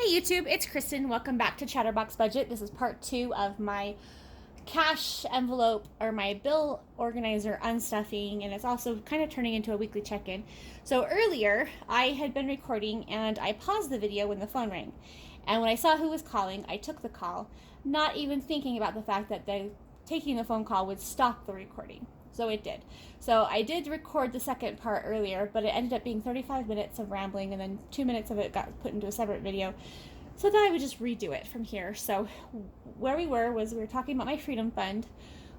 Hey YouTube, it's Kristen. Welcome back to Chatterbox Budget. This is part 2 of my cash envelope or my bill organizer unstuffing, and it's also kind of turning into a weekly check-in. So earlier I had been recording and I paused the video when the phone rang. And when I saw who was calling, I took the call, not even thinking about the fact that taking the phone call would stop the recording. So it did. So I did record the second part earlier, but it ended up being 35 minutes of rambling, and then 2 minutes of it got put into a separate video. So then I would just redo it from here. So where we were talking about my Freedom Fund,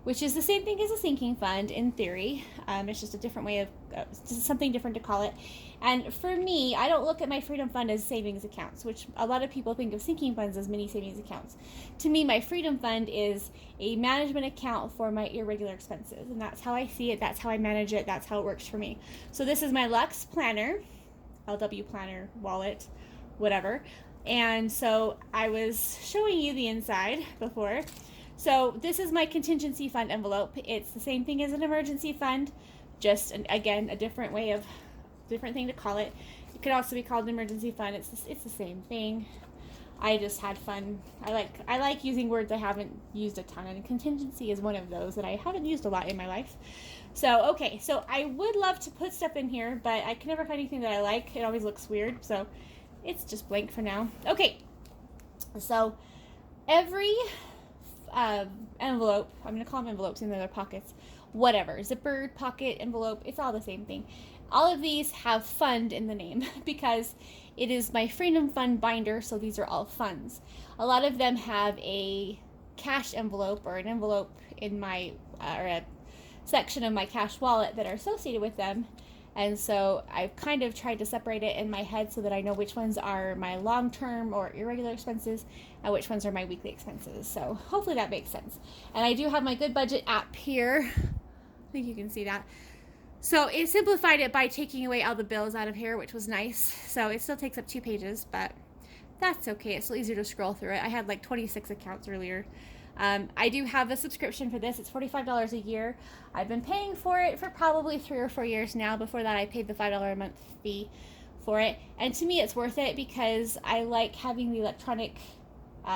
which is the same thing as a sinking fund in theory. It's just a different way of, something different to call it. And for me, I don't look at my Freedom Fund as savings accounts, which a lot of people think of sinking funds as mini savings accounts. To me, my Freedom Fund is a management account for my irregular expenses. And that's how I see it. That's how I manage it. That's how it works for me. So this is my Luxe Planner, LW Planner, Wallet, whatever. And so I was showing you the inside before. So this is my contingency fund envelope. It's the same thing as an emergency fund, just again a different thing to call it. It could also be called an emergency fund. It's the same thing. I just had fun. I like using words I haven't used a ton, and contingency is one of those that I haven't used a lot in my life. So okay, so I would love to put stuff in here, but I can never find anything that I like. It always looks weird, so it's just blank for now. Okay, so every envelope, I'm going to call them envelopes in their pockets, whatever, zippered, pocket, envelope, it's all the same thing. All of these have fund in the name because it is my Freedom Fund binder, so these are all funds. A lot of them have a cash envelope or an envelope in my, or a section of my cash wallet that are associated with them. And so I've kind of tried to separate it in my head so that I know which ones are my long-term or irregular expenses and which ones are my weekly expenses. So hopefully that makes sense. And I do have my Good Budget app here. I think you can see that. So it simplified it by taking away all the bills out of here, which was nice. So it still takes up 2 pages, but that's okay. It's still easier to scroll through it. I had like 26 accounts earlier. I do have a subscription for this. It's $45 a year. I've been paying for it for probably 3 or 4 years now. Before that, I paid the $5 a month fee for it. And to me, it's worth it because I like having the electronic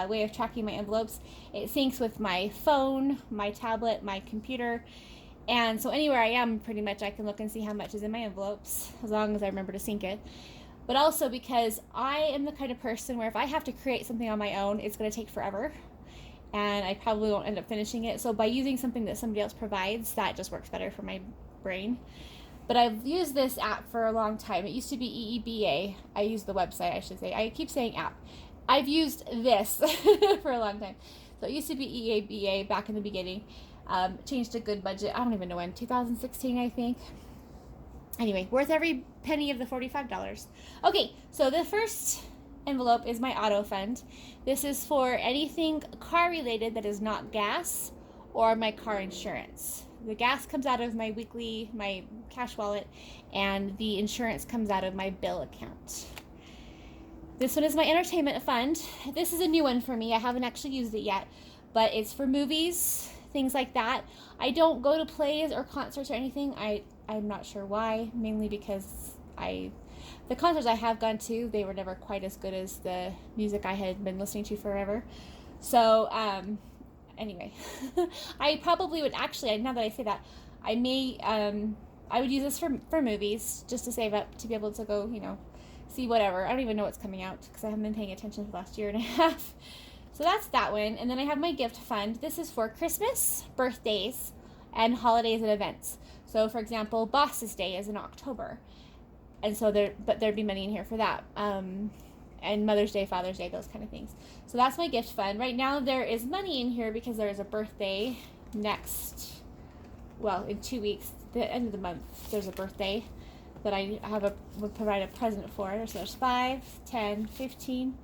way of tracking my envelopes. It syncs with my phone, my tablet, my computer. And so anywhere I am, pretty much, I can look and see how much is in my envelopes, as long as I remember to sync it. But also because I am the kind of person where if I have to create something on my own, it's going to take forever. And I probably won't end up finishing it. So by using something that somebody else provides, that just works better for my brain. But I've used this app for a long time. It used to be EEBA. I used the website, I should say. I keep saying app. I've used this for a long time. So it used to be EEBA back in the beginning. Changed to Good Budget. I don't even know when. 2016, I think. Anyway, worth every penny of the $45. Okay, so the first envelope is my auto fund. This is for anything car related that is not gas or my car insurance. The gas comes out of my cash wallet, and the insurance comes out of my bill account. This one is my entertainment fund. This is a new one for me. I haven't actually used it yet, but it's for movies, things like that. I don't go to plays or concerts or anything. I'm not sure why, mainly because the concerts I have gone to, they were never quite as good as the music I had been listening to forever. So, anyway, I probably would actually, now that I say that, I would use this for movies, just to save up to be able to go, see whatever. I don't even know what's coming out because I haven't been paying attention for the last year and a half. So that's that one. And then I have my gift fund. This is for Christmas, birthdays, and holidays and events. So, for example, Boss's Day is in October. And so there'd be money in here for that. And Mother's Day, Father's Day, those kind of things. So that's my gift fund. Right now there is money in here because there is a birthday in 2 weeks, the end of the month, there's a birthday that I would provide a present for. So there's 5, 10, 15,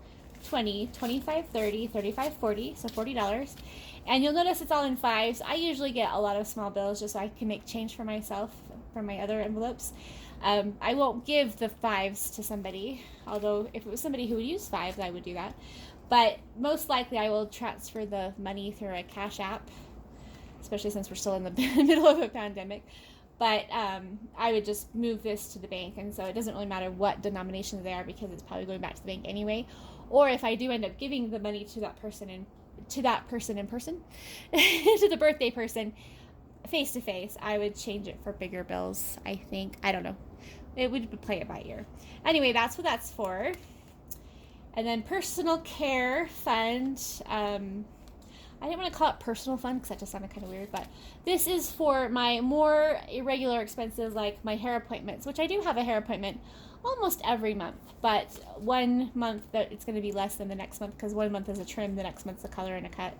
20, 25, 30, 35, 40, so $40. And you'll notice it's all in fives. I usually get a lot of small bills just so I can make change for myself from my other envelopes. I won't give the fives to somebody, although if it was somebody who would use fives, I would do that. But most likely I will transfer the money through a cash app, especially since we're still in the middle of a pandemic. But I would just move this to the bank, and so it doesn't really matter what denominations they are because it's probably going back to the bank anyway. Or if I do end up giving the money to that person in person, to the birthday person, face to face, I would change it for bigger bills. I think, I don't know, it would play it by ear. Anyway, that's what that's for. And then personal care fund. I didn't want to call it personal fund because that just sounded kind of weird, but this is for my more irregular expenses like my hair appointments, which I do have a hair appointment almost every month, but one month that it's going to be less than the next month because one month is a trim, the next month's a color and a cut.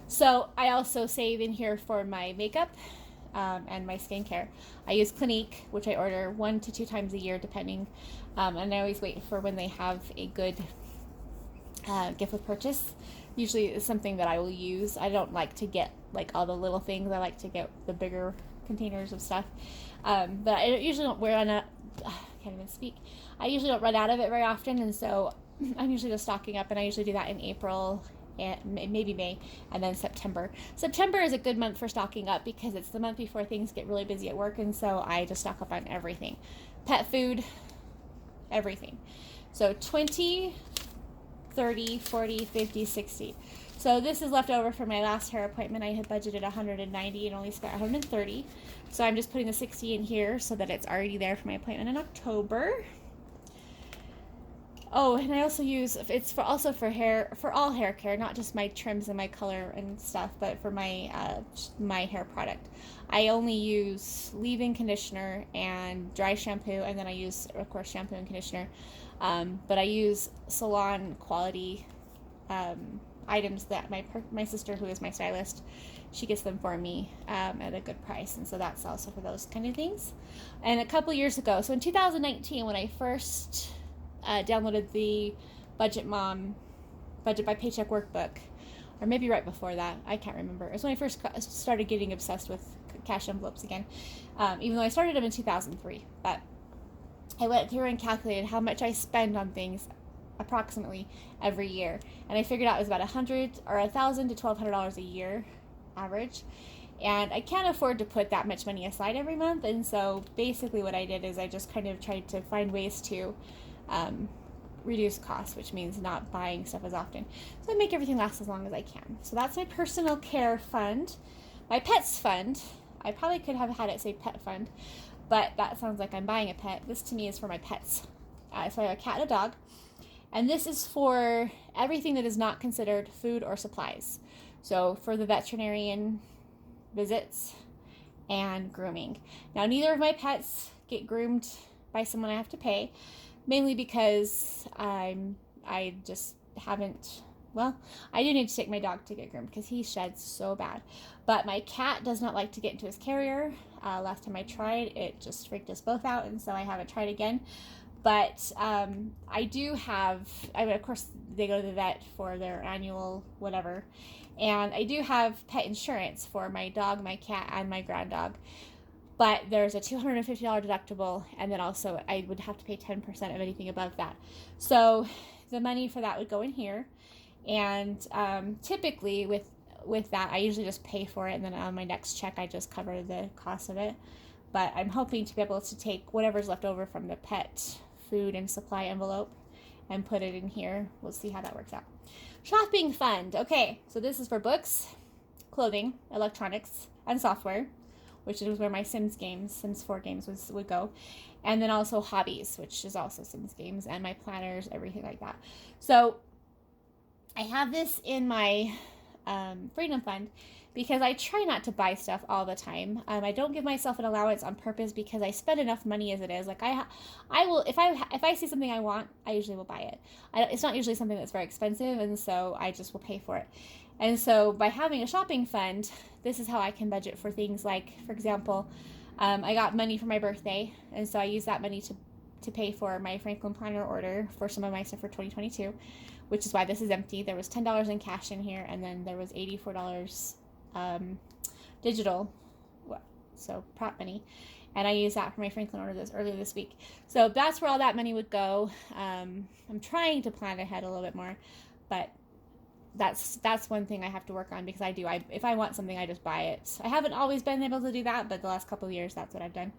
So I also save in here for my makeup and my skincare. I use Clinique, which I order 1 to 2 times a year depending, and I always wait for when they have a good gift with purchase. Usually it's something that I will use. I don't like to get like all the little things. I like to get the bigger containers of stuff. But I usually don't run out. Can't even speak. I usually don't run out of it very often, and so I'm usually just stocking up. And I usually do that in April and maybe May, and then September. September is a good month for stocking up because it's the month before things get really busy at work, and so I just stock up on everything, pet food, everything. So 20. 30, 40, 50, 60. So this is left over from my last hair appointment. I had budgeted 190 and only spent 130. So I'm just putting the 60 in here so that it's already there for my appointment in October. Oh, and I also use, it's for also for hair, for all hair care, not just my trims and my color and stuff, but for my my hair product. I only use leave-in conditioner and dry shampoo, and then I use, of course, shampoo and conditioner. But I use salon quality items that my sister, who is my stylist, she gets them for me at a good price, and so that's also for those kind of things. And a couple years ago, so in 2019, when I first downloaded the Budget by Paycheck workbook, or maybe right before that, I can't remember. It was when I first started getting obsessed with cash envelopes again, even though I started them in 2003. But I went through and calculated how much I spend on things approximately every year, and I figured out it was about $100 or $1,000 to $1,200 a year average. And I can't afford to put that much money aside every month, and so basically what I did is I just kind of tried to find ways to reduce costs, which means not buying stuff as often. So I make everything last as long as I can. So that's my personal care fund. My pets fund, I probably could have had it say pet fund, but that sounds like I'm buying a pet. This to me is for my pets. So I have a cat and a dog, and this is for everything that is not considered food or supplies. So for the veterinarian visits and grooming. Now, neither of my pets get groomed by someone I have to pay, mainly because I just haven't, well, I do need to take my dog to get groomed because he sheds so bad. But my cat does not like to get into his carrier. Last time I tried, it just freaked us both out, and so I haven't tried again. But I do have, of course, they go to the vet for their annual whatever. And I do have pet insurance for my dog, my cat, and my ground dog. But there's a $250 deductible, and then also I would have to pay 10% of anything above that. So the money for that would go in here. And typically with that, I usually just pay for it, and then on my next check, I just cover the cost of it. But I'm hoping to be able to take whatever's left over from the pet food and supply envelope and put it in here. We'll see how that works out. Shopping fund. Okay, so this is for books, clothing, electronics, and software, which is where my Sims 4 games would go. And then also hobbies, which is also Sims games, and my planners, everything like that. So I have this in my Freedom Fund because I try not to buy stuff all the time. I don't give myself an allowance on purpose because I spend enough money as it is. Like I will, if I see something I want, I usually will buy it. It's not usually something that's very expensive, and so I just will pay for it. And so by having a shopping fund, this is how I can budget for things like, for example, I got money for my birthday, and so I use that money to pay for my Franklin Planner order for some of my stuff for 2022, which is why this is empty. There was $10 in cash in here, and then there was $84 digital, so prop money, and I used that for my Franklin order earlier this week. So that's where all that money would go. I'm trying to plan ahead a little bit more, but that's one thing I have to work on, because if I want something, I just buy it. I haven't always been able to do that, but the last couple of years, that's what I've done.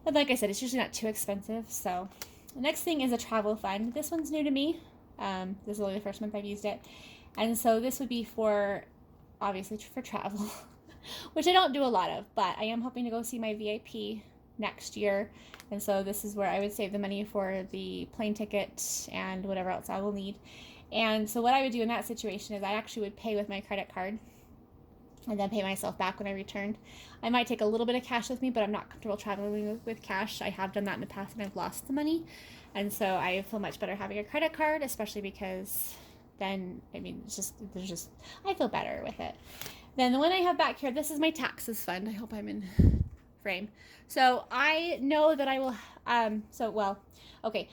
And like I said, it's usually not too expensive. So the next thing is a travel fund. This one's new to me. This is only the first month I've used it. And so this would be for, obviously, for travel, which I don't do a lot of, but I am hoping to go see my VIP next year. And so this is where I would save the money for the plane ticket and whatever else I will need. And so what I would do in that situation is I actually would pay with my credit card and then pay myself back when I returned. I might take a little bit of cash with me, but I'm not comfortable traveling with cash. I have done that in the past and I've lost the money. And so I feel much better having a credit card, especially because then, I mean, I feel better with it. Then the one I have back here, this is my taxes fund. I hope I'm in frame. So I know that I will, okay.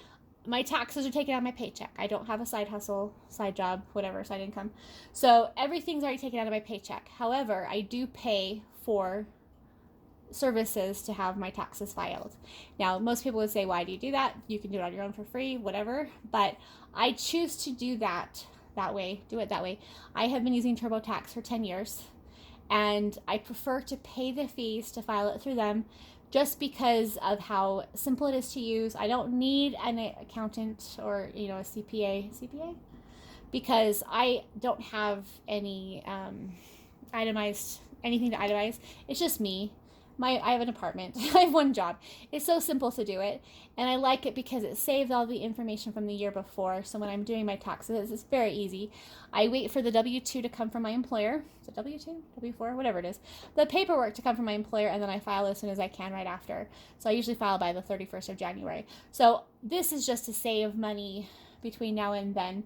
My taxes are taken out of my paycheck. I don't have a side hustle, side job, whatever, side income. So everything's already taken out of my paycheck. However, I do pay for services to have my taxes filed. Now, most people would say, why do you do that? You can do it on your own for free, whatever. But I choose to do it that way. I have been using TurboTax for 10 years, and I prefer to pay the fees to file it through them, just because of how simple it is to use. I don't need an accountant or, a CPA, because I don't have any anything to itemize. It's just me. I have an apartment. I have one job. It's so simple to do it, and I like it because it saves all the information from the year before. So when I'm doing my taxes, it's very easy. I wait for the W-2 to come from my employer. Is it W-2? W-4? Whatever it is. The paperwork to come from my employer, and then I file as soon as I can right after. So I usually file by the 31st of January. So this is just to save money between now and then.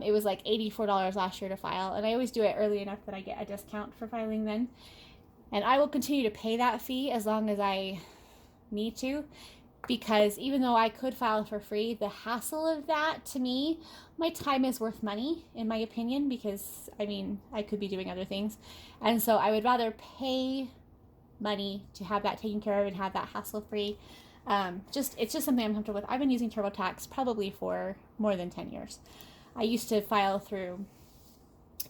It was like $84 last year to file, and I always do it early enough that I get a discount for filing then. And I will continue to pay that fee as long as I need to, because even though I could file for free, the hassle of that, to me, my time is worth money, in my opinion, because, I could be doing other things. And so I would rather pay money to have that taken care of and have that hassle-free. It's just something I'm comfortable with. I've been using TurboTax probably for more than 10 years. I used to file through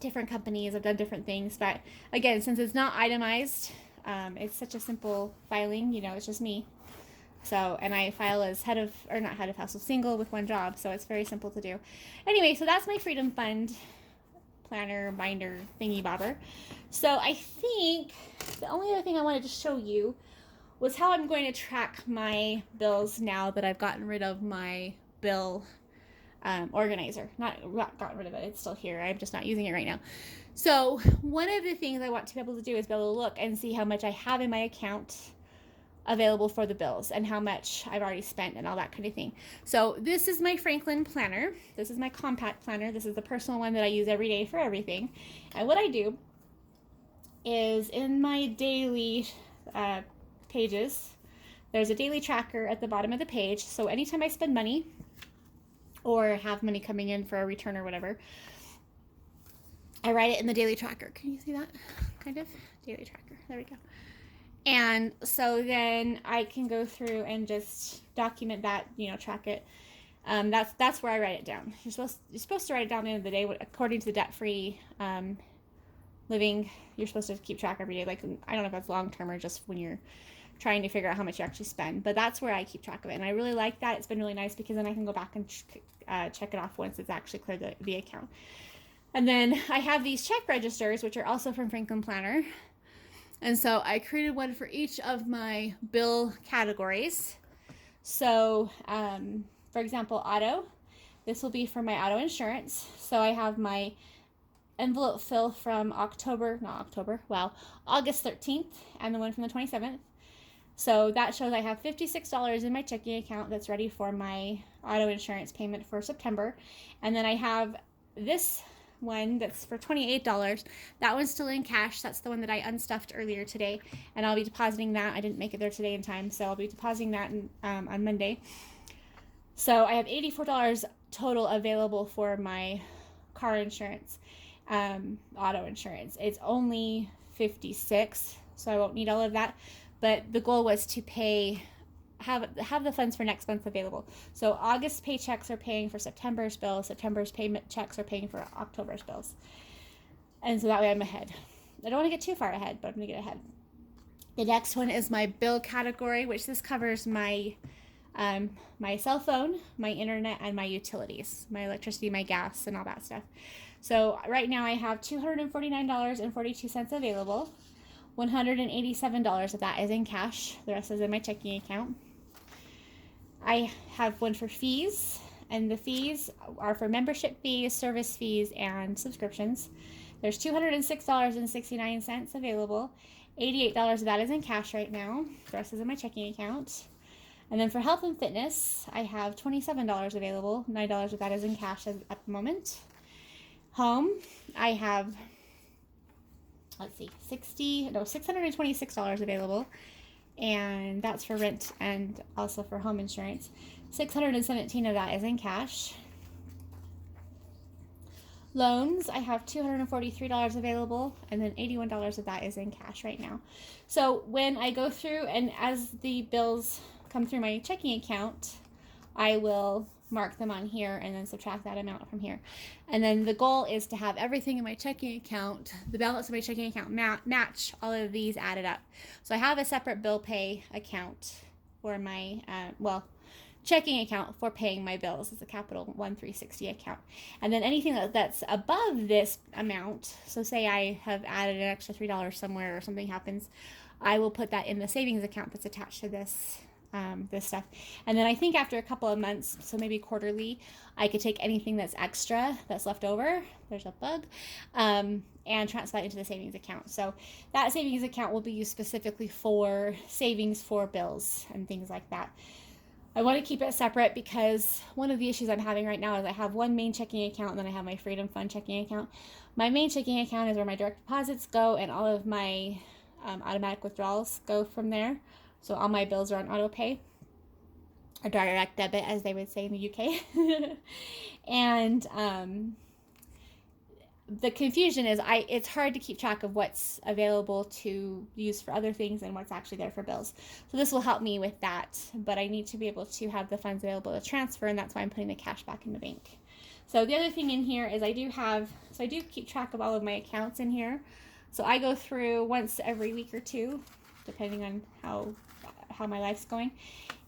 different companies. I've done different things, but again, since it's not itemized, it's such a simple filing, it's just me. So, and I file as not head of household, single with one job, so it's very simple to do. Anyway, so that's my Freedom Fund planner, binder, thingy bobber. So I think the only other thing I wanted to show you was how I'm going to track my bills now that I've gotten rid of my bill organizer. Not gotten rid of it, it's still here. I'm just not using it right now. So one of the things I want to be able to do is be able to look and see how much I have in my account available for the bills and how much I've already spent and all that kind of thing. So this is my Franklin planner. This is my compact planner. This is the personal one that I use every day for everything. And what I do is in my daily pages, there's a daily tracker at the bottom of the page. So anytime I spend money or have money coming in for a return or whatever, I write it in the daily tracker. Can you see that? Kind of. Daily tracker. There we go. And so then I can go through and just document that, track it. That's where I write it down. You're supposed to write it down at the end of the day. According to the debt-free living, you're supposed to keep track every day. Like, I don't know if that's long-term or just when you're trying to figure out how much you actually spend. But that's where I keep track of it. And I really like that. It's been really nice because then I can go back and check it off once it's actually cleared the account. And then I have these check registers, which are also from Franklin Planner. And so I created one for each of my bill categories. So, for example, auto. This will be for my auto insurance. So I have my envelope fill from August 13th and the one from the 27th. So that shows I have $56 in my checking account that's ready for my auto insurance payment for September. And then I have this one that's for $28. That one's still in cash. That's the one that I unstuffed earlier today, and I'll be depositing that. I didn't make it there today in time, so I'll be depositing that on Monday. So I have $84 total available for my car insurance, auto insurance. It's only $56, so I won't need all of that. But the goal was to pay have the funds for next month available. So August paychecks are paying for September's bills. September's payment checks are paying for October's bills. And so that way I'm ahead. I don't want to get too far ahead, but I'm going to get ahead. The next one is my bill category, which this covers my my cell phone, my internet, and my utilities, my electricity, my gas, and all that stuff. So right now I have $249.42 available. $187 of that is in cash. The rest is in my checking account. I have one for fees, and the fees are for membership fees, service fees, and subscriptions. There's $206.69 available. $88 of that is in cash right now. The rest is in my checking account. And then for health and fitness, I have $27 available. $9 of that is in cash at the moment. Home, I have, $626 available. And that's for rent and also for home insurance. $617 of that is in cash. Loans, I have $243 available, and then $81 of that is in cash right now. So when I go through and as the bills come through my checking account, I will mark them on here and then subtract that amount from here. And then the goal is to have everything in my checking account, the balance of my checking account match all of these added up. So I have a separate bill pay account for my, checking account for paying my bills. It's a capital 1360 account. And then anything that's above this amount, so say I have added an extra $3 somewhere or something happens, I will put that in the savings account that's attached to this stuff. And then I think after a couple of months, so maybe quarterly, I could take anything that's extra, that's left over, there's a bug, and transfer that into the savings account. So that savings account will be used specifically for savings for bills and things like that. I want to keep it separate because one of the issues I'm having right now is I have one main checking account and then I have my Freedom Fund checking account. My main checking account is where my direct deposits go and all of my automatic withdrawals go from there. So all my bills are on auto pay, or direct debit as they would say in the UK. And the confusion is it's hard to keep track of what's available to use for other things and what's actually there for bills. So this will help me with that, but I need to be able to have the funds available to transfer, and that's why I'm putting the cash back in the bank. So the other thing in here is I do keep track of all of my accounts in here. So I go through once every week or two, depending on how my life's going,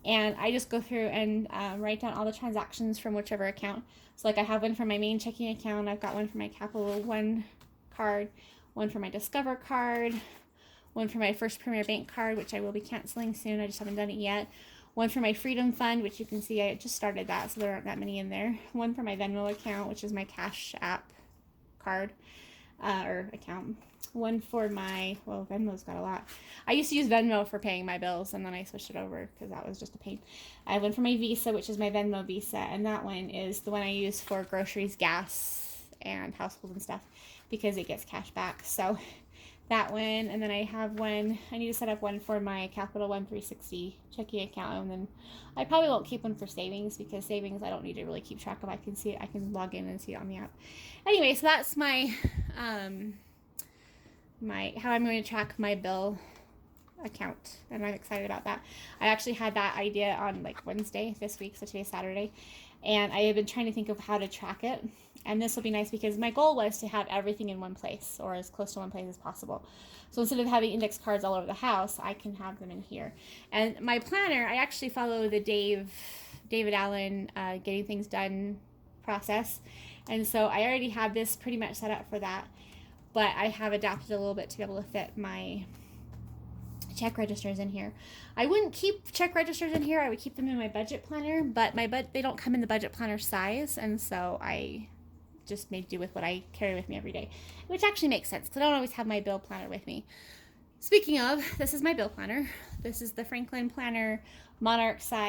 and I just go through and write down all the transactions from whichever account. So like I have one for my main checking account, I've got one for my Capital One card, one for my Discover card, one for my First Premier Bank card, which I will be canceling soon, I just haven't done it yet, one for my Freedom Fund, which you can see I just started that, so there aren't that many in there, one for my Venmo account, which is my Cash App card, or account, one for my, Venmo's got a lot. I used to use Venmo for paying my bills, and then I switched it over because that was just a pain. I have one for my Visa, which is my Venmo Visa, and that one is the one I use for groceries, gas, and household and stuff because it gets cash back. So that one, and then I have one, I need to set up one for my Capital One 360 checking account, and then I probably won't keep one for savings because savings I don't need to really keep track of. I can see it, I can log in and see it on the app. Anyway, so that's my how I'm going to track my bill account, and I'm excited about that. I actually had that idea on like Wednesday this week, so today's Saturday, and I have been trying to think of how to track it, and this will be nice because my goal was to have everything in one place or as close to one place as possible. So instead of having index cards all over the house, I can have them in here. And my planner, I actually follow the David Allen getting things done process, and so I already have this pretty much set up for that, but I have adapted a little bit to be able to fit my check registers in here. I wouldn't keep check registers in here. I would keep them in my budget planner, but they don't come in the budget planner size, and so I just made do with what I carry with me every day, which actually makes sense because I don't always have my bill planner with me. Speaking of, this is my bill planner. This is the Franklin Planner Monarch size.